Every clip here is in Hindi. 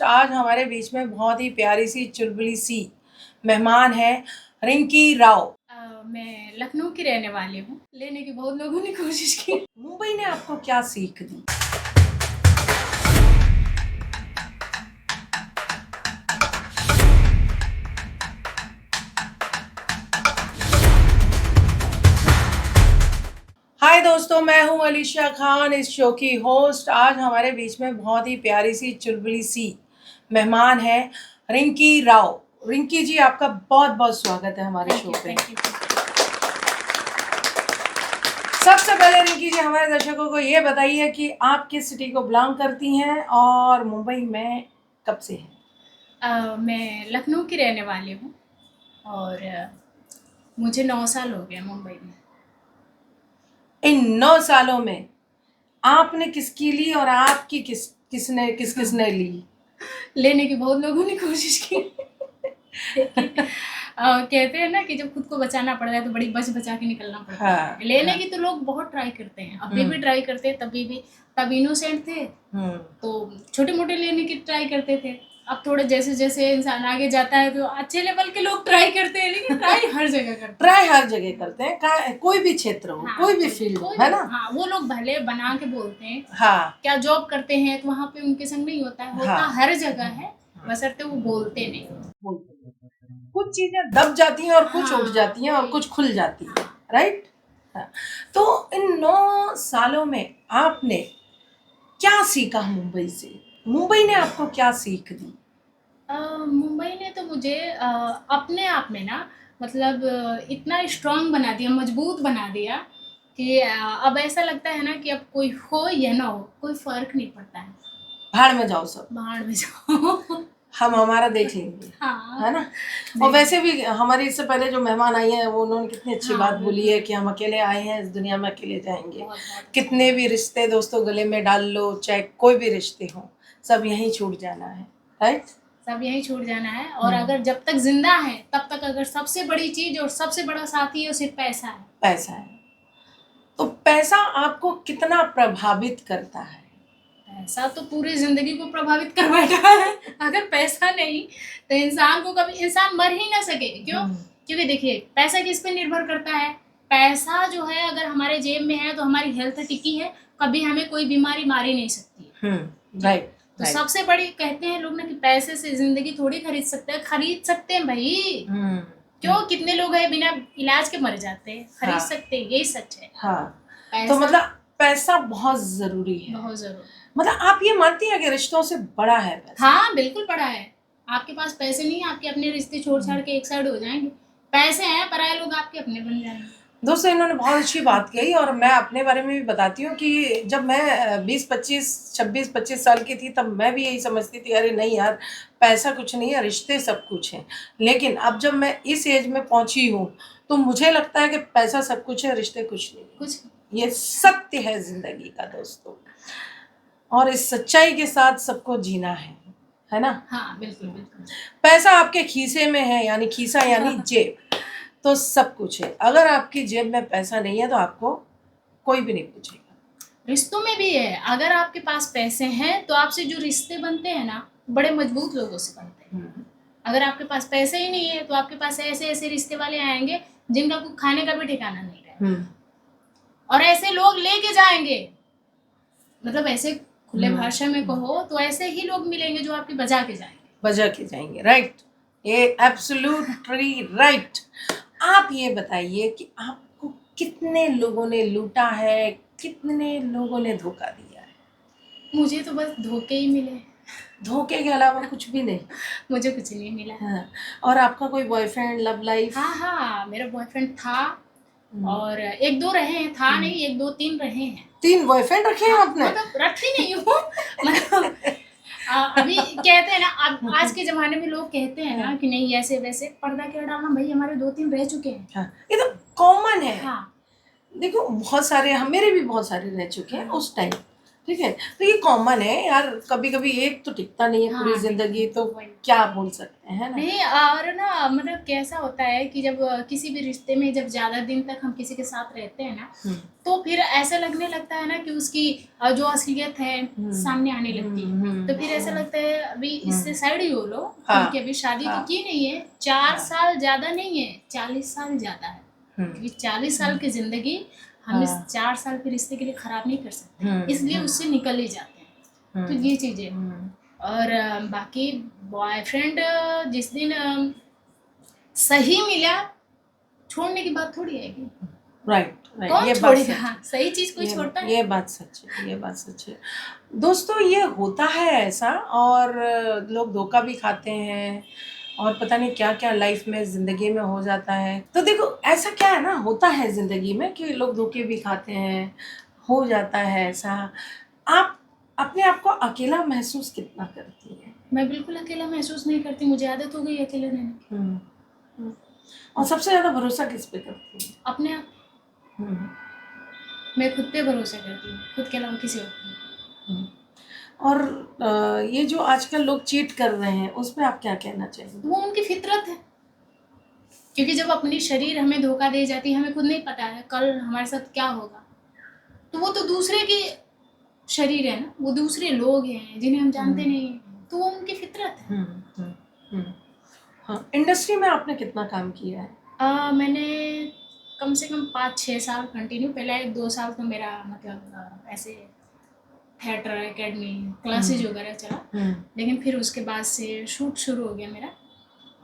होस्ट आज हमारे बीच में बहुत ही प्यारी सी चुलबुली सी मेहमान है रिंकी राव। मैं लखनऊ की रहने वाली हूँ। लेने की बहुत लोगों ने कोशिश की। मुंबई ने आपको क्या सीख दी? हाय दोस्तों, मैं हूं अलीशा खान, इस शो की होस्ट। आज हमारे बीच में बहुत ही प्यारी सी चुलबुली सी मेहमान है रिंकी राव। रिंकी जी, आपका बहुत बहुत स्वागत है हमारे शो पे। सबसे पहले रिंकी जी, हमारे दर्शकों को ये बताइए कि आप किस सिटी को बिलोंग करती हैं और मुंबई में कब से हैं? मैं लखनऊ की रहने वाली हूँ और मुझे 9 साल हो गए मुंबई में। इन 9 सालों में आपने किसकी ली और आपकी किसने ली? लेने की बहुत लोगों ने कोशिश की। कहते हैं ना कि जब खुद को बचाना पड़ता है तो बड़ी बचा के निकलना पड़ता है। हाँ, लेने हाँ। की तो लोग बहुत ट्राई करते हैं, अभी भी ट्राई करते हैं। तब इनोसेंट थे तो छोटे मोटे लेने की ट्राई करते थे। अब थोड़े जैसे जैसे इंसान आगे जाता है तो अच्छे लेवल के लोग ट्राई करते हैं, लेकिन ट्राई हर जगह करते हैं। कोई भी क्षेत्र हो, हाँ, कोई भी फील्ड हो, है ना? हाँ, वो लोग भले बना के बोलते हैं। हाँ, क्या जॉब करते हैं तो वहाँ पे उनके संग नहीं होता है, होता हाँ। हर जगह है, बशर्ते वो बोलते नहीं। कुछ चीजें दब जाती हैं और कुछ हाँ, उठ जाती हैं और कुछ खुल जाती हैं, राइट? हाँ। तो इन 9 सालों में आपने क्या सीखा मुंबई से? मुंबई ने आपको क्या सीख दी? मुंबई ने तो मुझे अपने आप में ना, मतलब इतना स्ट्रांग बना दिया, मजबूत बना दिया कि अब ऐसा लगता है ना कि अब कोई हो या ना हो, कोई फर्क नहीं पड़ता है। भाड़ में जाओ सब, बाहर में जाओ। हम हमारा देख लेंगे, हाँ, है ना? और वैसे भी हमारे इससे पहले जो मेहमान आई हैं वो उन्होंने कितनी अच्छी बात बोली है कि हम अकेले आए हैं, इस दुनिया में अकेले जाएंगे। कितने भी रिश्ते दोस्तों गले में डाल लो, चाहे कोई भी रिश्ते हो, सब यहीं छूट जाना है, राइट? सब यहीं छूट जाना है। और अगर जब तक जिंदा है तब तक अगर सबसे बड़ी चीज और सबसे बड़ा साथी है वो सिर्फ पैसा है। पैसा है। तो पैसा आपको कितना प्रभावित करता है? पैसा तो पूरी जिंदगी को प्रभावित कर बैठा है। अगर पैसा नहीं तो इंसान को कभी इंसान मर ही ना सके। क्यों? क्योंकि देखिए, पैसा किस पे निर्भर करता है? पैसा जो है अगर हमारे जेब में है तो हमारी हेल्थ टिकी है, कभी हमें कोई बीमारी मार ही नहीं सकती है। राइट। तो सबसे बड़ी कहते हैं लोग ना कि पैसे से जिंदगी थोड़ी खरीद सकते हैं। खरीद सकते हैं भाई। क्यों? कितने लोग हैं बिना इलाज के मर जाते हैं। खरीद सकते हैं, यही सच है। हाँ। तो मतलब पैसा बहुत जरूरी है, बहुत जरूरी। मतलब आप ये मानती हैं कि रिश्तों से बड़ा है पैसा? हाँ, बिल्कुल बड़ा है। आपके पास पैसे नहीं, आपके अपने रिश्ते छोड़ छाड़ के एक साइड हो जाएंगे। पैसे हैं, पराये लोग आपके अपने बन जाएंगे। दोस्तों, इन्होंने बहुत अच्छी बात कही और मैं अपने बारे में भी बताती हूँ कि जब मैं 26 साल की थी तब मैं भी यही समझती थी, अरे नहीं यार, पैसा कुछ नहीं है, रिश्ते सब कुछ हैं। लेकिन अब जब मैं इस एज में पहुंची हूँ तो मुझे लगता है कि पैसा सब कुछ है, रिश्ते कुछ नहीं। कुछ ये सत्य है जिंदगी का दोस्तों, और इस सच्चाई के साथ सबको जीना है ना? हाँ, बिल्कुल बिल्कुल। पैसा आपके खीसे में है, यानी खीसा यानी जेब, तो सब कुछ है। अगर आपकी जेब में पैसा नहीं है तो आपको कोई भी नहीं पूछेगा। रिश्तों में भी है, अगर आपके पास पैसे हैं तो आपसे जो रिश्ते बनते हैं ना, बड़े मजबूत लोगों से बनते हैं। अगर आपके पास पैसे ही नहीं है तो आपके पास ऐसे ऐसे रिश्ते वाले आएंगे जिनका कुछ खाने का भी ठिकाना नहीं रहेगा। और ऐसे लोग लेके जाएंगे, मतलब ऐसे खुले भाषा में कहो तो ऐसे ही लोग मिलेंगे जो आपकी बजा के जाएंगे। राइट? ये एब्सोल्युटली राइट। आप ये बताइए कि आपको कितने लोगों ने लूटा है, कितने लोगों ने धोखा दिया है? मुझे तो बस धोखे ही मिले, धोखे के अलावा कुछ भी नहीं? मुझे कुछ नहीं मिला। हाँ। और आपका कोई बॉयफ्रेंड, लव लाइफ? हाँ, मेरा बॉयफ्रेंड था और 1-2 रहे हैं। था नहीं, 1-2-3 रहे हैं। 3 बॉयफ्रेंड रखे हैं आपने? मतलब रखती नहीं हूँ। मतलब अभी कहते हैं ना, अब आज के जमाने में लोग कहते हैं ना कि नहीं ऐसे वैसे, पर्दा क्या डालना भाई, हमारे 2-3 रह चुके हैं। हाँ, ये तो कॉमन है। हाँ। देखो, बहुत सारे मेरे भी बहुत सारे रह चुके हैं उस टाइम, ठीक है, तो ये कॉमन है यार, कभी कभी एक तो टिकता नहीं है पूरी हाँ, जिंदगी, तो वही। क्या बोल सकते हैं ना। नहीं, और ना मतलब कैसा होता है कि जब किसी भी रिश्ते में जब ज़्यादा दिन तक हम किसी के साथ रहते हैं ना, तो फिर ऐसा लगने लगता है ना कि उसकी जो असलियत है सामने आने लगती है। तो फिर ऐसा लगता है अभी इससे साइड ही हो लो, हाँ, क्योंकि अभी शादी तो हाँ, की नहीं है। 4 हाँ, साल ज़्यादा नहीं है, 40 साल ज़्यादा है। क्योंकि 40 साल की ज़िंदगी हम इस हाँ, 4 साल के रिश्ते के लिए ख़राब नहीं कर सकते, हम्म, इसलिए उससे निकल ही जाते हैं। तो ये चीज़ें। और बाकी बॉयफ्रेंड जिस दिन सही मिला, छोड़ने की बात थोड़ी आएगी। राइट, राइट, कौन ये बात छोड़ेगा? सच है। सही चीज कोई छोड़ता है? ये बात सच है, ये बात सच है। दोस्तों, ये होता है ऐसा, और लोग धोखा भी खाते हैं, और पता नहीं क्या क्या लाइफ में ज़िंदगी में हो जाता है। तो देखो, ऐसा क्या है ना, होता है ज़िंदगी में कि लोग धोखे भी खाते हैं, हो जाता है ऐसा। आप अपने आप को अकेला महसूस कितना करती हैं? मैं बिल्कुल अकेला महसूस नहीं करती, मुझे आदत हो गई है अकेले रहने की। और सबसे ज़्यादा भरोसा किस पे करती हैं? अपने आप। हम्म, मैं खुद पे भरोसा करती हूँ, खुद के अलावा किसी और पे। हम्म। और ये जो आजकल लोग चीट कर रहे हैं, उस पे आप क्या कहना चाहेंगे? वो उनकी फितरत है, क्योंकि जब अपनी शरीर हमें धोखा दे जाती है, हमें खुद नहीं पता है कल हमारे साथ क्या होगा। तो वो तो दूसरे की शरीर है ना, वो दूसरे लोग हैं जिन्हें हम जानते नहीं हैं, तो वो उनकी फितरत है। हाँ, इंडस्ट्री में आपने कितना काम किया है? मैंने कम से कम 5-6 साल कंटिन्यू, पहले 2 साल तो मेरा मतलब ऐसे थिएटर एकेडमी क्लासेज वगैरह चला, लेकिन फिर उसके बाद से शूट शुरू हो गया मेरा,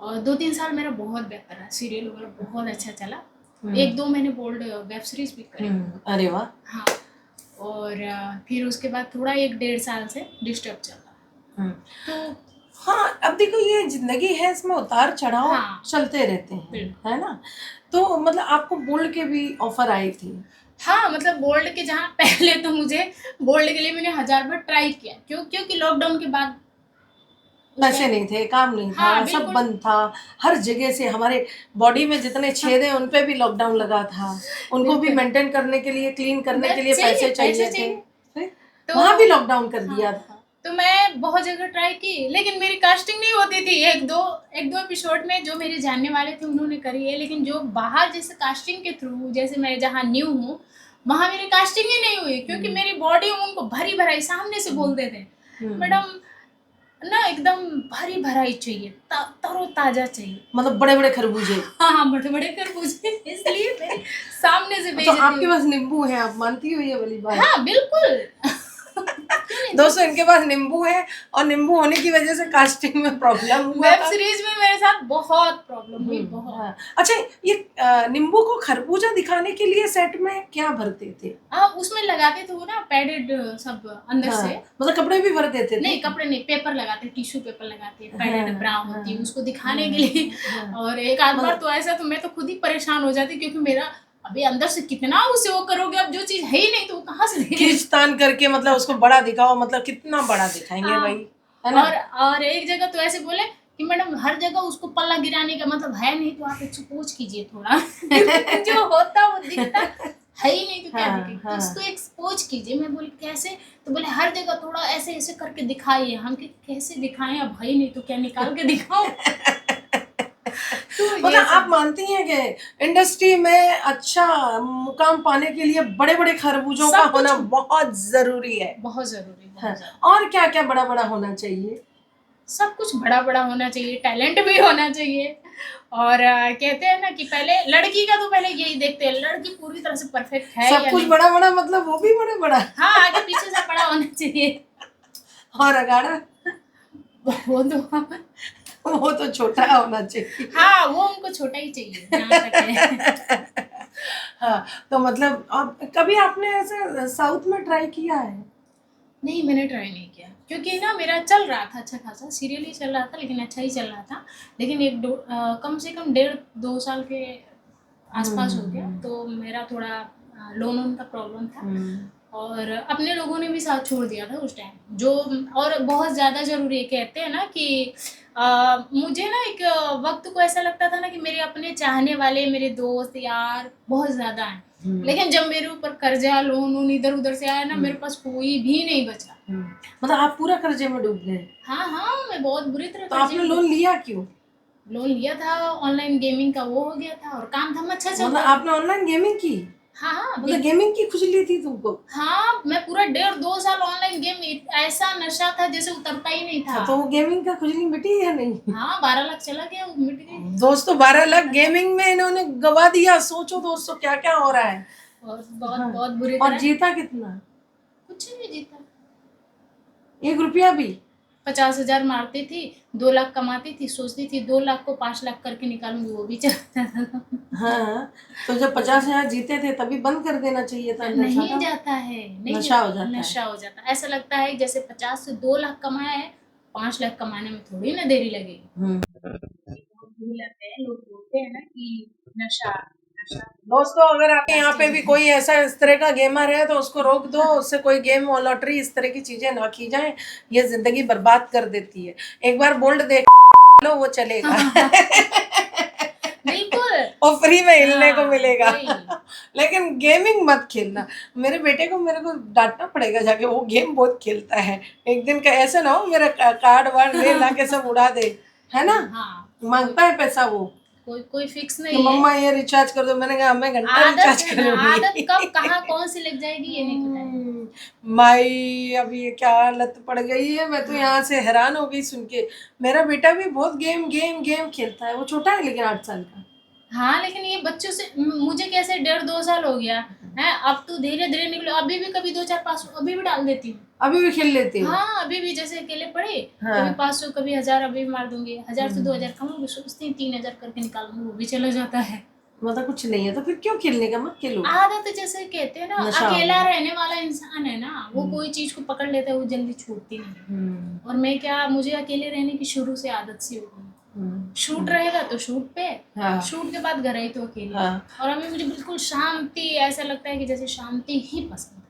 और 2-3 साल मेरा बहुत बेहतर रहा, सीरियल वगैरह बहुत अच्छा चला। 1-2 मैंने बोल्ड वेब सीरीज भी करी। अरे वाह। हाँ, और फिर उसके बाद थोड़ा 1-1.5 साल से डिस्टर्ब चल रहा। तो हाँ, अब देखो, ये जिंदगी है, इसमें उतार चढ़ाव हाँ, चलते रहते हैं, बिल्कुल। है ना। तो मतलब आपको बोल्ड के भी ऑफर आई थी? हाँ, मतलब बोल्ड के जहाँ पहले तो मुझे बोल्ड के लिए मैंने 1000 बार ट्राई किया, क्योंकि लॉकडाउन के बाद उस पैसे टाइम। नहीं थे, काम नहीं था, हाँ, सब बिल्कुल। बंद था। हर जगह से हमारे बॉडी में जितने छेद हैं, उन पे भी लॉकडाउन लगा था। उनको भी बिल्कुल। मेंटेन करने के लिए, क्लीन करने के लिए चाहिए, पैसे पैसे चाहिए थे। चाहिए। फिर तो वहाँ भी लॉकडाउन कर हाँ, दिया था। तो मैं बहुत जगह ट्राई की, लेकिन मेरी कास्टिंग नहीं होती थी। 1-2 एपिसोड में जो मेरे जानने वाले थे उन्होंने करी है, लेकिन जो बाहर जैसे कास्टिंग के थ्रू, जैसे मैं जहाँ न्यू हूँ, वहाँ मेरी कास्टिंग ही नहीं हुई, क्योंकि मेरी बॉडी उनको भरी भराई सामने से बोलते थे, मैडम ना एकदम भरी भराई चाहिए, तरोताजा चाहिए। मतलब बड़े बड़े खरबूजे। हाँ, बड़े बड़े खरबूजे, इसलिए मेरी सामने से तो बेइज्जती आपके हुई। पास नींबू है, आप मानती हो ये वाली बात? हाँ, बिल्कुल। क्यों नहीं? दोस्तों, इनके पास नींबू है, और नींबू होने की वजह से कास्टिंग में प्रॉब्लम हुआ वेब था। सीरीज में मेरे साथ बहुत प्रॉब्लम हुई, बहुत। हाँ। अच्छा, ये नींबू को खरबूजा दिखाने के लिए सेट में क्या भरते थे? उसमें लगाते थे वो ना पैडेड सब अंदर हाँ, से। मतलब कपड़े भी भर देते थे? नहीं, कपड़े नहीं, पेपर लगाते, टिश्यू पेपर लगाते, पैडेड हाँ, ब्रा हाँ, होती है उसको दिखाने हाँ, के लिए। हाँ। और एक आध बार तो ऐसा, तो मैं तो खुद ही परेशान हो जाती, क्योंकि मेरा अभी अंदर से कितना उसे वो करोगे, अब जो चीज है ही नहीं तो वो कहाँ से देंगे? खींचतान करके, मतलब उसको बड़ा दिखाओ, मतलब कितना बड़ा दिखाएंगे हाँ। भाई, है ना। और एक जगह तो ऐसे बोले कि मैडम हर जगह उसको पल्ला गिराने का मतलब है नहीं, तो आप एक्सपोज कीजिए थोड़ा। जो होता वो दिखता है ही नहीं, तो क्या हाँ, दिखेगा? हाँ। तो उसको एक्सपोज कीजिए। मैं बोली कैसे? तो बोले हर जगह थोड़ा ऐसे ऐसे करके दिखाइए। हम कि कैसे दिखाएं, अब है ही नहीं तो क्या निकाल के दिखाऊं? तो मतलब ये आप सब मानती हैं कि इंडस्ट्री में अच्छा मुकाम पाने के लिए बड़े बड़े खरबूजों का सब कुछ होना बहुत जरूरी है? बहुत जरूरी, हाँ। बहुत ज्यादा। और क्या क्या बड़ा बड़ा होना चाहिए? सब कुछ बड़ा बड़ा होना चाहिए, टैलेंट भी होना चाहिए। और कहते हैं ना कि पहले लड़की का तो पहले यही देखते हैं, लड़की पूरी तरह से परफेक्ट है सब या कुछ नहीं। बड़ा बड़ा, मतलब वो भी बड़ा बड़ा? हाँ, आगे पीछे से बड़ा होना चाहिए। और अगाड़ा? वो तो वो तो छोटा होना चाहिए। हाँ, वो उनको छोटा ही चाहिए जहाँ तक है। हाँ, तो मतलब अब कभी आपने ऐसे साउथ में ट्राई किया है? नहीं, मैंने ट्राई नहीं किया, क्योंकि ना मेरा चल रहा था अच्छा खासा, सीरियल ही चल रहा था, लेकिन अच्छा ही चल रहा था। लेकिन कम से कम 1.5-2 साल के आसपास हो गया, तो मेरा थोड़ा लोन का प्रॉब्लम था, और अपने लोगों ने भी साथ छोड़ दिया था उस टाइम। जो और बहुत ज़्यादा ज़रूरी है, कहते हैं ना कि मुझे ना एक वक्त को ऐसा लगता था ना कि मेरे अपने चाहने वाले, मेरे दोस्त यार बहुत ज़्यादा हैं, लेकिन जब मेरे ऊपर कर्जा लोन इधर उधर से आया ना, मेरे पास कोई भी नहीं बचा। मतलब आप पूरा कर्जे में डूब गए? हाँ हाँ, मैं बहुत बुरी तरह तो आपने लोन लिया क्यों? लोन लिया था ऑनलाइन गेमिंग का, वो हो गया था और काम था अच्छा चल मतलब रहा था। आपने ऑनलाइन गेमिंग की? हाँ हाँ मतलब गेमिंग की खुजली थी तुमको? हाँ, मैं पूरा 1.5-2 साल ऑनलाइन गेम, ऐसा नशा था जैसे उतरता ही नहीं था। तो वो गेमिंग का खुजली मिटी या नहीं? हाँ, 12 लाख चला गया, वो मिट गई। दोस्तों 12 लाख गेमिंग में इन्होंने गवा दिया। सोचो दोस्तों क्या क्या हो रहा है। और बहुत हाँ। बहुत बुरी और तरह। जीता कितना? कुछ नहीं जीता। 1 रुपया भी? 50,000 मारती थी, 2 लाख कमाती थी, सोचती थी 2 लाख को 5 लाख करके निकालूंगी, वो भी चलता था। हाँ, तो जब 50,000 जीते थे तभी बंद कर देना चाहिए था नशा नहीं का। जाता है, नहीं नशा हो जाता है। नशा हो जाता है। ऐसा लगता है जैसे 50 से 2 लाख कमाया है, 5 लाख कमाने में थोड़ी ना देरी लगेगी। बुरी लत है, लोग बोलते हैं ना कि नशा नशा। दोस्तों अगर आपके यहाँ पे भी कोई ऐसा इस तरह का गेमर है तो उसको रोक दो, उससे कोई गेम और लॉटरी इस तरह की चीजें ना की जाए, ये जिंदगी बर्बाद कर देती है। एक बार बोल्ड देख लो वो चलेगा। बिल्कुल, और फ्री में हिलने को हाँ, मिलेगा। वही। लेकिन गेमिंग मत खेलना। मेरे बेटे को मेरे को डांटना पड़ेगा जाके, वो गेम बहुत खेलता है। एक दिन का ऐसा ना हो मेरा कार्ड वार्ड ले ला के सब उड़ा दे, है ना? हाँ, मांगता है पैसा वो कोई फिक्स कि नहीं है। मम्मा ये रिचार्ज कर दो। मैंने कहा मैं घंटा रिचार्ज आदत है ना, करूंगी। आदत कब कहाँ कौन सी लग जाएगी ये नहीं पता है। माई अभी ये क्या लत पड़ गई है। मैं तो यहाँ से हैरान हो गई सुन के। मेरा बेटा भी बहुत गेम गेम गेम खेलता है। वो छोटा है लेकिन 8 साल का। हाँ, लेकिन ये बच्चों से मुझे कैसे 1.5-2 साल हो गया है, अब तो धीरे धीरे निकलो। अभी भी कभी 2-4 500 अभी भी डाल देती हूँ। अभी भी खेल लेती हूँ? हाँ, अभी भी जैसे अकेले पड़े, हाँ। कभी 500 कभी 1000 अभी भी मार दूंगी। 1000 से 2000 कमाऊंगी, सोचती हूँ 3000 करके निकालूंगी, वो भी चला जाता है। मतलब कुछ नहीं है तो फिर क्यों खेलने का? मत खेलो। आदत जैसे कहते हैं ना, नशा हो अकेला गया। रहने वाला इंसान है ना, वो कोई चीज को पकड़ लेता है, वो जल्दी छूटती नहीं। और मैं क्या, मुझे अकेले रहने की शुरू से आदत सी हो गई। शूट रहेगा तो शूट पे, हाँ। शूट के बाद घर आई तो अकेले। हाँ। और अभी मुझे बिल्कुल शांति, ऐसा लगता है कि जैसे शांति ही पसंद है।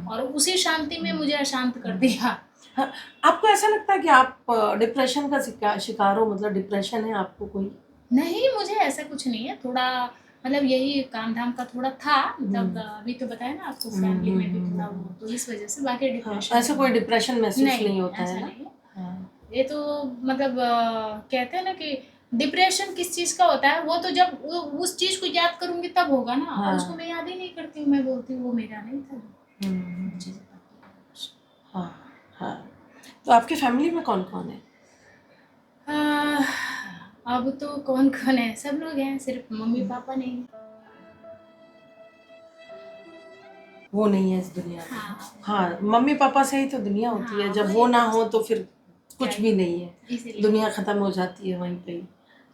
और उसी शांति में मुझे अशांत कर दिया। हाँ, आपको ऐसा लगता है कि आप डिप्रेशन का शिकार हो? मतलब डिप्रेशन है आपको कोई? नहीं, मुझे ऐसा कुछ नहीं है। थोड़ा मतलब यही काम धाम का थोड़ा था, मतलब अभी तो बताया ना आपको, फैमिली में भी थोड़ा वो, तो इस वजह से। बाकी डिप्रेशन ऐसा कोई डिप्रेशन महसूस नहीं होता ऐसा है ना? नहीं है। ये तो मतलब कहते हैं ना कि डिप्रेशन किस चीज का होता है, वो तो जब उस चीज को याद करूंगी तब होगा ना। हाँ। उसको मैं याद ही नहीं करती हूँ, मैं बोलती हूँ वो मेरा नहीं था। हाँ हाँ। तो आपके फैमिली में कौन कौन है? अब तो कौन कौन है, सब लोग हैं, सिर्फ मम्मी पापा नहीं। वो नहीं है इस दुनिया में। हाँ, मम्मी पापा से ही तो दुनिया होती है। जब वो ना हो तो फिर कुछ भी नहीं है। दुनिया खत्म हो जाती है वहीं पे ही,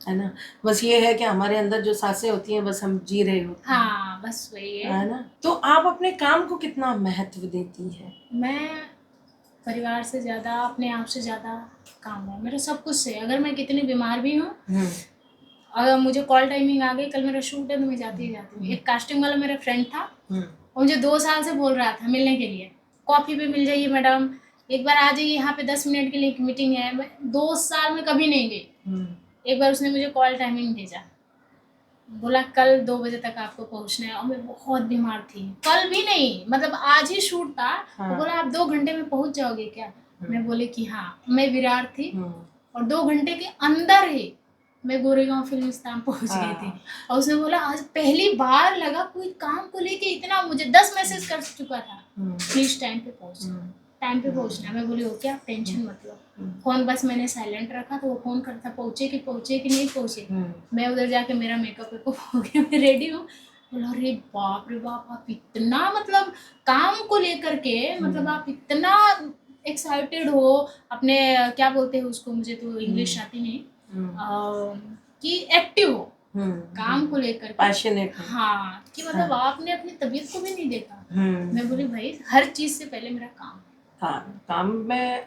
है ना? बस ये है कि हमारे अंदर जो सांसें होती हैं बस हम जी रहे होते हैं। हाँ, बस वही है ना? तो आप अपने काम को कितना महत्व देती है? मैं परिवार से ज़्यादा, अपने आप से ज़्यादा काम है मेरा, सब कुछ से। अगर मैं कितनी बीमार भी हूँ, अगर मुझे कॉल टाइमिंग आ गई, कल मेरा शूट है तो मैं जाती ही जाती हूँ। एक कास्टिंग वाला मेरा फ्रेंड था, वो मुझे 2 साल से बोल रहा था मिलने के लिए, कॉफ़ी पे मिल जाइए मैडम, एक बार आ जाइए, यहाँ पे 10 मिनट के लिए एक मीटिंग है। मैं 2 साल में कभी नहीं गई। एक बार उसने मुझे कॉल टाइमिंग भेजा, बोला कल 2 बजे तक आपको पहुंचना है, और मैं बहुत बीमार थी। कल भी नहीं, मतलब आज ही शूट था। वो बोला आप 2 घंटे में पहुंच जाओगे क्या? मैं बोली कि हाँ। मैं विरार थी और 2 घंटे के अंदर ही मैं गोरेगांव फिल्मिस्तान पहुंच गई थी। और उसने बोला आज पहली बार लगा कोई काम को लेके इतना, मुझे 10 मैसेज कर चुका था, प्लीज टाइम पे पहुंचना। मैं बोली ओके, आप टेंशन मत लो। फोन बस मैंने साइलेंट रखा, तो वो फोन करता पहुंचे कि नहीं पहुंचे। मैं उधर जाके मेरा मेकअप हो गया, मैं रेडी हूँ। बोला अरे बाप रे बाप, आप इतना मतलब काम को लेकर के, मतलब आप इतना एक्साइटेड हो अपने, क्या बोलते हैं उसको, मुझे तो इंग्लिश आती नहीं, कि एक्टिव हो काम को लेकर, पैशनेट। हाँ, कि मतलब आपने अपनी तबीयत को भी नहीं देखा। मैं बोली भाई हर चीज से पहले मेरा काम। हाँ, काम में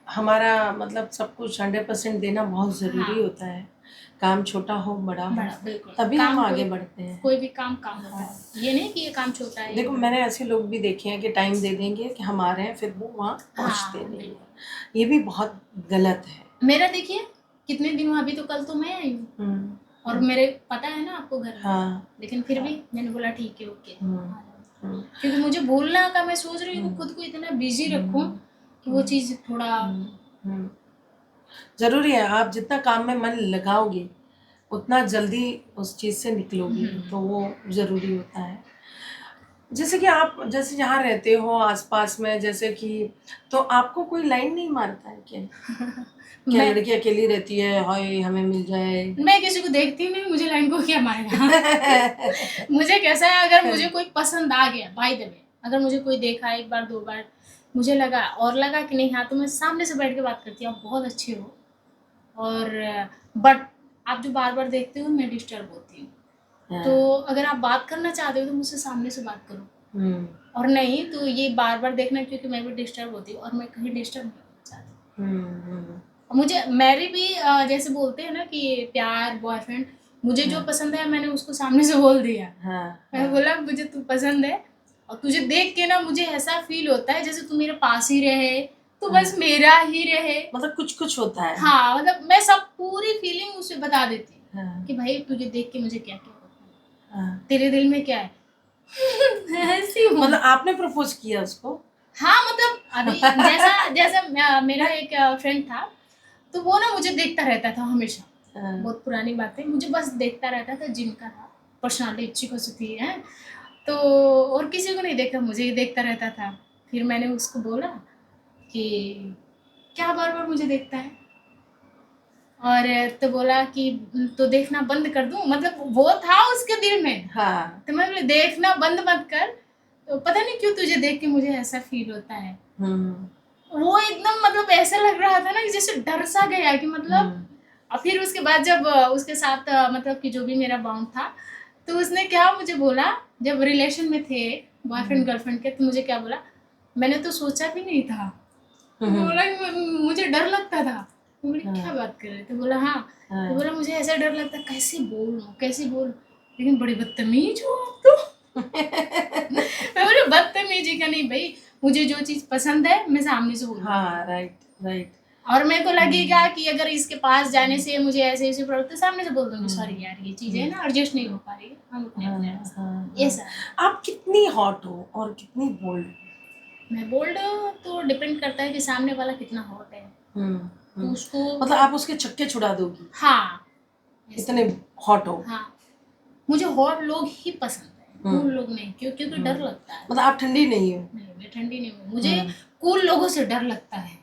हमारा मतलब सब कुछ 100% देना बहुत ज़रूरी होता है। काम छोटा हो बड़ा हो, तभी हम आगे बढ़ते हैं। कोई भी काम होता है, ये नहीं कि ये काम छोटा है। देखो मैंने ऐसे लोग भी देखे हैं कि टाइम दे देंगे कि हम आ रहे हैं, फिर वो वहाँ पहुँचते नहीं हैं। ये भी बहुत गलत है। मेरा देखिए कितने दिन हुआ, अभी तो कल तो मैं आई हूँ, और मेरे पता है ना आपको घर में, हाँ। लेकिन फिर भी मैंने बोला ठीक है ओके, हम्म, क्योंकि मुझे बोलना का मैं सोच रही हूँ खुद को इतना बिजी रखूँ कि वो चीज़ थोड़ा हम्म। जरूरी है, आप जितना काम में मन लगाओगे उतना जल्दी उस चीज से निकलोगे, तो वो जरूरी होता है। जैसे कि आप जैसे जहाँ रहते हो आसपास में, जैसे कि तो आपको कोई लाइन नहीं मारता है क्या? क्या मैं लड़की अकेली रहती है, हाय हमें मिल जाए? मैं किसी को देखती ही नहीं, मुझे लाइन को क्या मारेगा। मुझे कैसा है, अगर मुझे कोई पसंद आ गया बाय द वे, अगर मुझे कोई देखा एक बार दो बार, मुझे लगा और लगा कि नहीं हाँ, तो मैं सामने से बैठ के बात करती हूँ, आप बहुत अच्छे हो, और बट आप जो बार बार देखते हो मैं डिस्टर्ब होती हूँ, तो अगर आप बात करना चाहते हो तो मुझसे सामने से बात करो, और नहीं तो ये बार बार देखना, क्योंकि मैं भी डिस्टर्ब होती हूँ और मैं कहीं डिस्टर्ब नहीं होना चाहती। और मुझे मैरी भी जैसे बोलते हैं ना कि प्यार बॉयफ्रेंड, मुझे जो पसंद है मैंने उसको सामने से बोल दिया। मैं बोला मुझे तू पसंद है, और तुझे देख के ना मुझे ऐसा फील होता है जैसे तू मेरे पास ही रहे, तो बस मेरा ही रहे, मतलब कुछ कुछ होता है। हाँ, मतलब मैं सब पूरी फीलिंग उसे बता देती हूँ कि भाई तुझे देख के मुझे क्या क्या होता है, तेरे दिल में क्या है। ऐसी हूँ। मतलब आपने प्रपोज किया उसको? हाँ, मतलब अभी जैसा जैसा मेरा एक फ्रेंड था, तो वो ना मुझे देखता रहता था हमेशा, बहुत पुरानी बात है, मुझे बस देखता रहता था, जिनका था पर्सनालिटी अच्छी खासी थी है, तो और किसी को नहीं देखा, मुझे ही देखता रहता था। फिर मैंने उसको बोला कि क्या बार बार मुझे देखता है, और तो बोला कि तो देखना बंद कर दूं, मतलब वो था उसके दिल में। हाँ। तो मैं बोली देखना बंद मत कर, तो पता नहीं क्यों तुझे देख के मुझे ऐसा फील होता है। वो एकदम मतलब ऐसा लग रहा था ना कि जैसे डर सा गया कि मतलब। और फिर उसके बाद जब उसके साथ मतलब कि जो भी मेरा बॉन्ड था, तो उसने क्या मुझे बोला, जब रिलेशन में थे बॉयफ्रेंड गर्लफ्रेंड के, तो मुझे क्या बोला, मैंने तो सोचा भी नहीं था। बोला मुझे डर लगता था। मैं बोली क्या बात कर रहे थे, बोला हाँ, तो बोला मुझे ऐसा डर लगता कैसे बोलूं, लेकिन बड़ी बदतमीज हो आप तो। मैं बोली बदतमीजी का नहीं भाई, मुझे जो चीज पसंद है मैं सामने से बोलूं। हाँ, राइट। और मेरे को लगेगा कि अगर इसके पास जाने से मुझे ऐसे ऐसे प्रॉब्लम, तो सामने से बोल दूंगी सॉरी यार ये चीजें ना एडजस्ट नहीं हो पा रही है, हम अपने अपने ऐसा। आप कितनी हॉट हो और कितनी बोल्ड? मैं बोल्ड तो डिपेंड करता है कि सामने वाला कितना हॉट है, तो उसको मतलब आप उसके छक्के छुड़ा दोगी? हाँ, इतने हॉट हो? हाँ, मुझे हॉट लोग ही पसंद है, कूल लोग नहीं, क्योंकि डर लगता है। मतलब आप ठंडी नहीं हो? नहीं, मैं ठंडी नहीं हूँ, मुझे कूल लोगों से डर लगता है।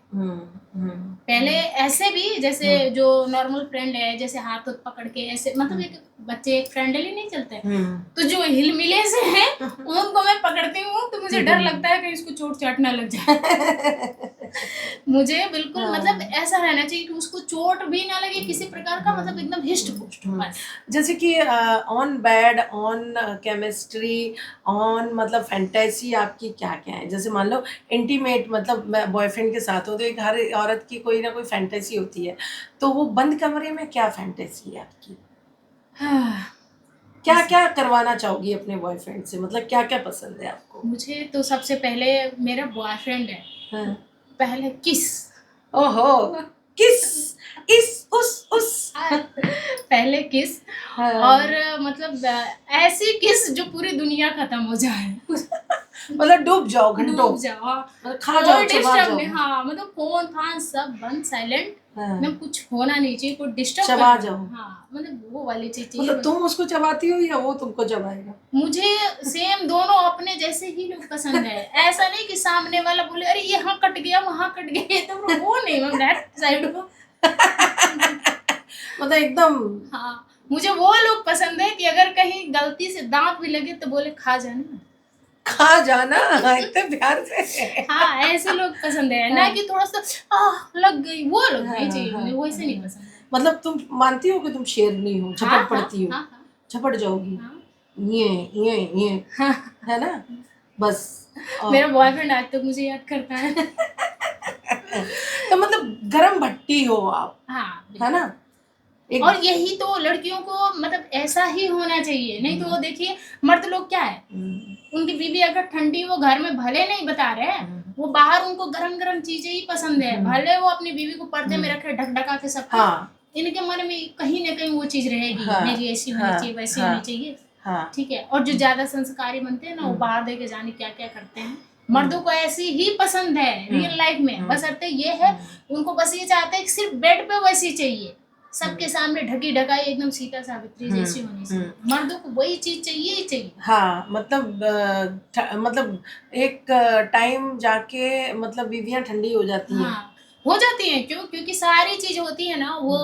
पहले ऐसे भी जैसे जो नॉर्मल फ्रेंड है, जैसे हाथ पकड़ के ऐसे, मतलब एक बच्चे एक फ्रेंडली नहीं चलते, तो जो हिलमिले से हैं उनको मैं पकड़ती हूँ, तो मुझे डर लगता है कि इसको चोट चाट ना लग जाए। मुझे बिल्कुल मतलब ऐसा रहना चाहिए कि उसको चोट भी ना लगे किसी प्रकार का, मतलब एकदम हिस्ट पुस्ट बस। जैसे कि on bed, on chemistry, on मतलब फैंटेसी आपकी क्या क्या है? जैसे मान लो इंटीमेट, मतलब बॉयफ्रेंड के साथ हो, तो एक हर औरत की कोई ना कोई फैंटेसी होती है, तो वो बंद कमरे में क्या फैंटेसी है आपकी? क्या क्या करवाना चाहोगी अपने बॉयफ्रेंड से, मतलब क्या क्या पसंद है आपको? मुझे तो सबसे पहले मेरा बॉयफ्रेंड है, पहले किस, ओहो, किस, इस उस पहले किस, और मतलब ऐसी किस जो पूरी दुनिया खत्म हो जाए। मतलब डूब जाओ घंटों, डूब जाओ, मतलब खा जाओ, चबा जाओ। हाँ, मतलब फोन फान सब बंद, साइलेंट, ना कुछ होना नहीं चाहिए, कोई डिस्टर्ब चबा जाओ। हाँ, मतलब वो वाली चीज चाहिए। मतलब तुम उसको चबाती हो या वो तुमको चबाएगा? मुझे सेम दोनों अपने जैसे ही लोग पसंद है, ऐसा नहीं कि सामने वाला बोले अरे यहाँ कट गया वहाँ कट गया, तो वो नहीं, मैं लेफ्ट साइड हूँ। मतलब एकदम। हाँ, मुझे वो लोग पसंद है कि अगर कहीं गलती से दांत भी लगे तो बोले खा जाना, खा जाना, इतने प्यार से। हाँ, ऐसे लोग पसंद है, ना कि थोड़ा सा लग गई, वो लोग नहीं चाहिए मुझे, वैसे नहीं पसंद। मतलब तुम मानती हो कि तुम शेरनी हो, झपट पड़ती हो, झपट जाओगी, ये है ना, बस। मेरा बॉयफ्रेंड आज तक मुझे याद करता है। तो मतलब गरम भट्टी हो आप, हाँ, है ना? और यही तो लड़कियों को मतलब ऐसा ही होना चाहिए, नहीं तो वो देखिए मर्द लोग क्या है, उनकी बीवी अगर ठंडी, वो घर में भले नहीं बता रहे हैं, वो बाहर उनको गरम गरम चीजें ही पसंद है, भले वो अपनी बीवी को पर्दे में रखे ढक ढका के सब, हाँ, इनके मन में कहीं ना कहीं वो चीज रहेगी, हाँ, मेरी ऐसी होनी हाँ, चाहिए, वैसी हाँ, होनी चाहिए। हाँ, ठीक है। और जो ज्यादा संस्कारी बनते हैं ना, वो बाहर दे के जाने क्या क्या करते हैं। मर्दों को ऐसी ही पसंद है रियल लाइफ में, बस अर्थ ये है उनको बस ये चाहते हैं कि सिर्फ बेड पे वैसी चाहिए, सबके सामने ढकी ढकाई एकदम सीता सावित्री जैसी होनी चाहिए। मर्दों को वही चीज चाहिए ही चाहिए। हाँ, मतलब मतलब एक टाइम जाके मतलब बीवियां ठंडी हो जाती हैं। हाँ, हो जाती हैं। क्यों? क्योंकि सारी चीज होती है ना, वो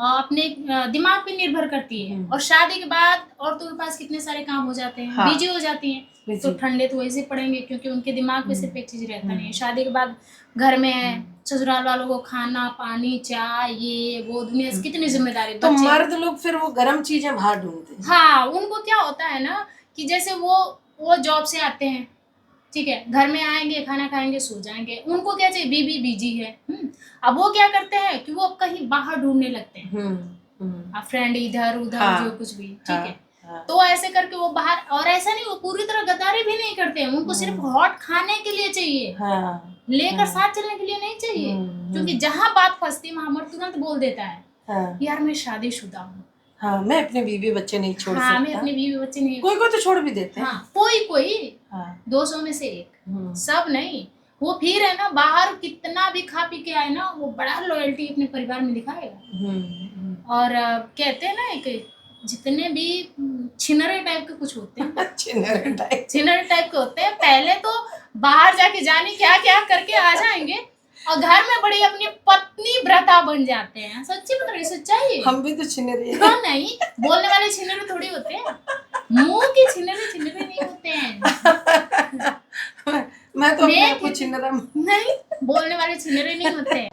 अपने दिमाग पे निर्भर करती है। और शादी के बाद औरतों के पास कितने सारे काम हो जाते हैं, हाँ, बिजी हो जाती हैं, तो ठंडे तो वैसे पड़ेंगे क्योंकि उनके दिमाग में सिर्फ एक चीज रहता नहीं है। शादी के बाद घर में ससुराल वालों को खाना पानी चाय ये वो दुनिया से कितनी जिम्मेदारी, तो बच्चे। मर्द लोग फिर वो गर्म चीजें बाहर ढूंढते हैं। हाँ, उनको क्या होता है ना कि जैसे वो जॉब से आते हैं, ठीक है, घर में आएंगे खाना खाएंगे सो जाएंगे, उनको क्या चाहिए, बीबी बिजी है। अब वो क्या करते हैं कि वो कहीं बाहर ढूंढने लगते हैं, अब फ्रेंड इधर उधर, हाँ, जो कुछ भी, ठीक हाँ, है। हाँ, तो ऐसे करके वो बाहर, और ऐसा नहीं वो पूरी तरह गद्दारी भी नहीं करते हैं, उनको सिर्फ हॉट खाने के लिए चाहिए, हाँ, लेकर साथ चलने के लिए नहीं चाहिए। क्योंकि जहां बात फंसती है वहां मर्द तुरंत बोल देता है, हाँ, यार मैं शादीशुदा हूँ, हाँ, मैं अपने बीवी बच्चे नहीं छोड़ हाँ मैं सकता। अपने बीवी बच्चे नहीं, कोई कोई तो छोड़ भी देते हैं। हाँ कोई कोई हाँ, 200 में से एक, सब नहीं। वो फिर है ना, बाहर कितना भी खा पी के आए ना, वो बड़ा लॉयल्टी अपने परिवार में दिखाएगा। और कहते हैं ना कि जितने भी छिनरे टाइप के कुछ होते हैं छिनरे टाइप के होते हैं, पहले तो बाहर जाके जाने क्या क्या करके आ जाएंगे और घर में बड़ी अपनी पत्नी व्रता बन जाते हैं। सच्ची बता रही, सच्चाई। हम भी तो छिनरे हैं। हाँ, नहीं बोलने वाले छिनरे थोड़ी होते हैं, मुंह के छिनरे नहीं होते हैं। मैं तो अपने आप को छिनरा नहीं, बोलने वाले छिनरे नहीं होते हैं।